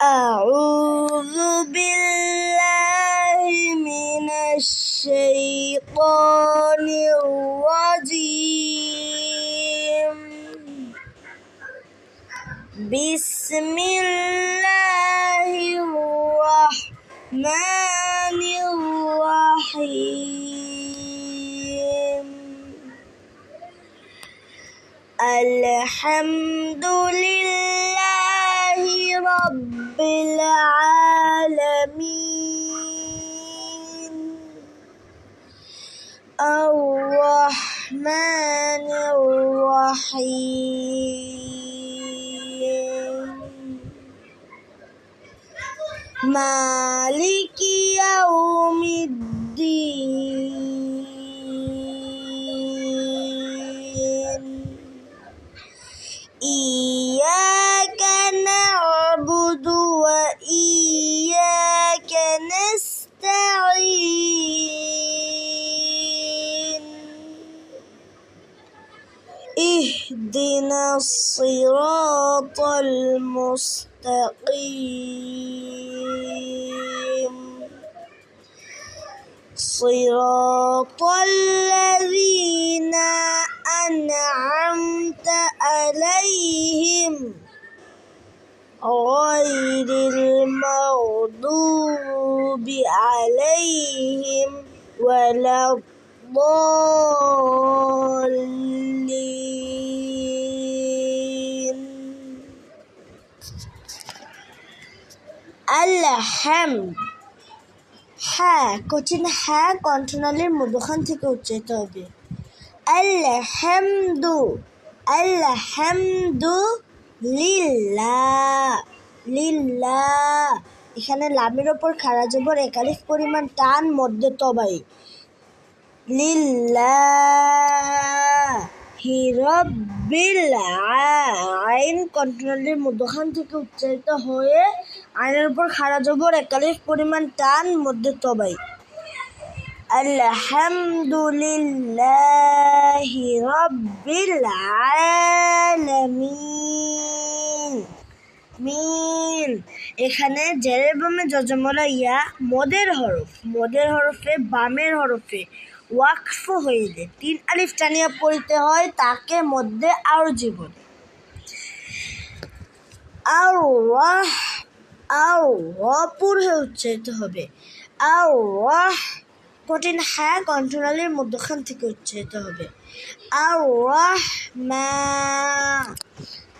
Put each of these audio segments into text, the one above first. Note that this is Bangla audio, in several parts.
أعوذ بالله من الشيطان الرجيم. بسم الله الرحمن الرحيم. الحمد لله رب العالمين. الرحمن الرحيم. مالك يوم الدين. إياك نعبد وإياك نستعين. اهدنا الصراط المستقيم. صراط الذين أنعمت عليهم غير المغضوب عليهم ولا الضالين. الحمد হ্যাঁ কঠিন হ্যাঁ কণ্ঠনালীর মধ্যখান থেকে উচ্চারিত হবে। আলহামদু আলহামদু লিল্লাহ লিল্লাহ। এখানে লামের ওপর খাড়া জবর এক আলিফ পরিমাণ টান মধ্যে তবাই। লিল্লাহি রাব্বিল আইন কণ্ঠনালীর মধ্যখান থেকে উচ্চারিত হয়ে আইনের উপর খাড়া জবর এক আলিফ পরিমাণ টান মধ্যে তবাই। আলহামদুলিল্লাহি রাব্বিল আলামিন। মিন এখানে জেরের বামে যজমলা ইয়া মদের হরফে বামের হরফে ওয়াকফ হইলে 3 আলিফ টানিয়া পড়িতে হয়, তাকে মধ্যে আরজি বলে। পুরহে উচ্চারিত হবে। কঠিন হ্যাঁ কণ্ঠনালীর মধ্যখান থেকে উচ্চারিত হবে।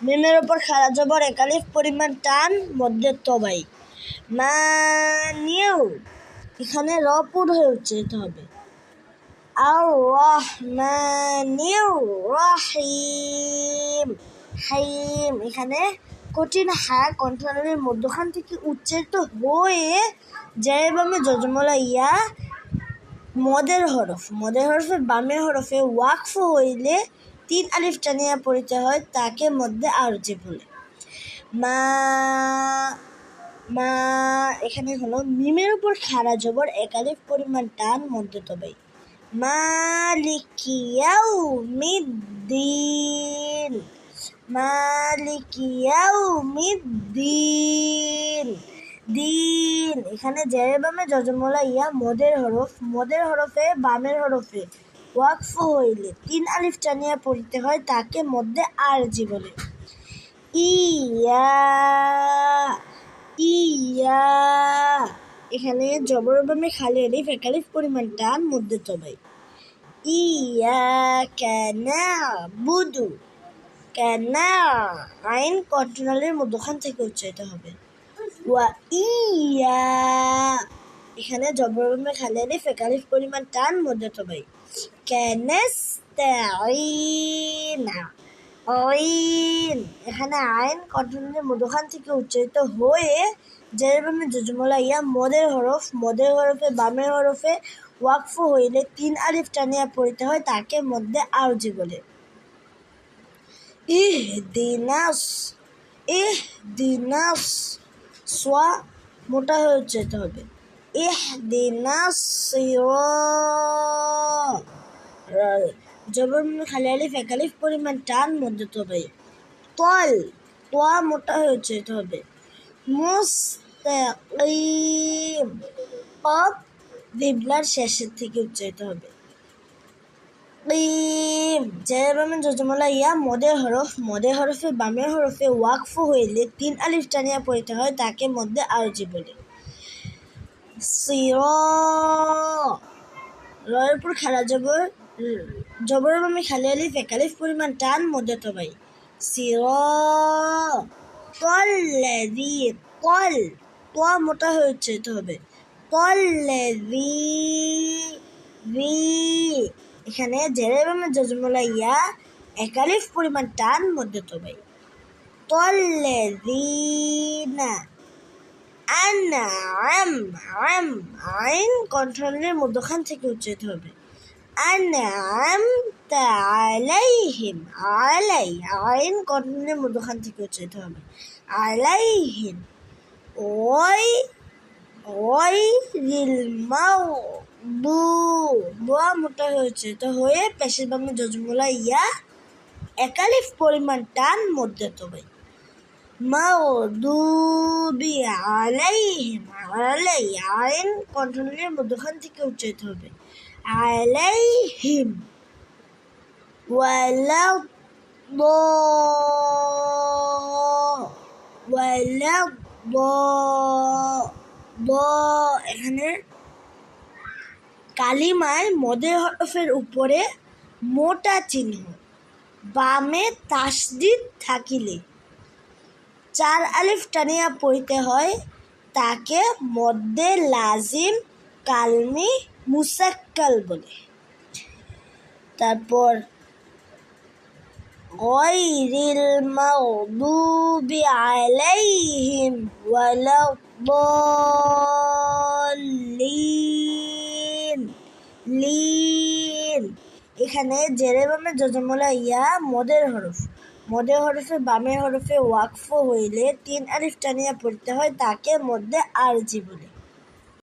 মিমের ওপর খাড়া জবর এক আলিফ পরিমাণ টান মধ্যে তবাই। মানিউ এখানে পুর হয়ে উচ্চারিত হবে। আর-রহমানির রহিম। হাইম এখানে কঠিন হ্যাঁ কণ্ঠনালীর মধ্যখান থেকে উচ্চারিত হয়ে জেরের বামে যজমলা ইয়া মদের হরফে বামের হরফে ওয়াকফ হইলে 3 আলিফ টানিয়া পড়িতে হয়, তাকে মধ্যে আরজি বলে। মা এখানে হলো মিমের উপর খাড়া জবর এক আলিফ পরিমাণ টান মধ্যে তবাই। মালিকি ইয়াউমিদ্দিন মালিকি ইয়াউমিদ্দিন। দিন এখানে জেরের বামে যজমলা ইয়া মদের হরফে বামের হরফে ওয়াকফ হইলে 3 আলিফ টানিয়া পড়িতে হয়, তাকে মধ্যে আরজি বলে। ইয়া এখানে জবরের বামে খালি আলিফ এক আলিফ পরিমাণ টান মধ্যে তবাই। ইয়াকা না'বুদু কানা আইন কণ্ঠনালীর মধ্যখান থেকে উচ্চারিত হবে। ওয়া ইয়া এখানে জবরের বামে খালি আলিফ এক আলিফ পরিমাণ টান মধ্যে তবাই। কানাস্তাঈনা আইন এখানে আইন কণ্ঠনালীর মধ্যখান থেকে উচ্চারিত হয়ে জেরের বামে যজমলা ইয়া মদের হরফে বামের হরফে ওয়াকফ হইলে 3 আলিফ টানিয়া পড়িতে হয়, তাকে মধ্যে আরজি বলে। ইহদিনাস সোয়া মোটা হয়ে উচ্চারিত হবে। ইহদিনাস সিরাত জবর খালি আলিফ এক আলিফ পরিমাণ টান মধ্যে তবাই। তোয়া মোটা হয়ে উচ্চারিত হবে। মুস্তাকিম। কফ জিহ্বার শেষের থেকে উচ্চারিত হবে। কিম জের বামে জজমলা ইয়া মদের হরফে বামের হরফে ওয়াকফ হইলে 3 আলিফ টানিয়া পড়িতে হয়, তাকে মধ্যে আরজি বলে। রয়ের উপর খাড়া জবর, জবরের বামে খালি আলিফ এক আলিফ পরিমাণ টান মধ্যে তবাই। কল্লেযী, কল তোয়া মোটা হয়ে উচ্চারিত হবে। কল্লেযী, এখানে জেরের বামে জজমলা ইয়া এক আলিফ পরিমাণ টান মধ্যে তবাই। কল্লেযীনা, আনআম, আম আইন কণ্ঠনালীর মধ্যখান থেকে উচ্চারিত হবে। আনআমতা আলাইহিম, আলাই আইন কণ্ঠনালীর মধ্যখান থেকে উচ্চারিত হবে। আলাইহিম। গয়রিল মাগদুব, মোটা হয়ে উচ্চারিত হয়ে পেশের বামে জজমলা ইয়া এক আলিফ পরিমাণ টান মধ্যে তবে। মাগদুবি আলাইহিম, আলাই আইন কণ্ঠনালীর মধ্যখান থেকে উচ্চারিত হবে। আলাইহিম। এখানে কালিমায় মদের হরফের উপরে মোটা চিহ্ন বামে তাসদিদ থাকিলে 4 আলিফ টানিয়া পড়িতে হয়, তাকে মদ্দে লাজিম কালমি মুসাক্কাল বলে। তারপর গয়রিল মাগদুবি আলাইহিম ওয়ালাদ-দাল্লিন, লিন এখানে জেরের বামে জজমলা ইয়া মদের হরফে বামের হরফে ওয়াকফ হইলে 3 আলিফ টানিয়া পড়তে হয়, তাকে মধ্যে আরজি বলে।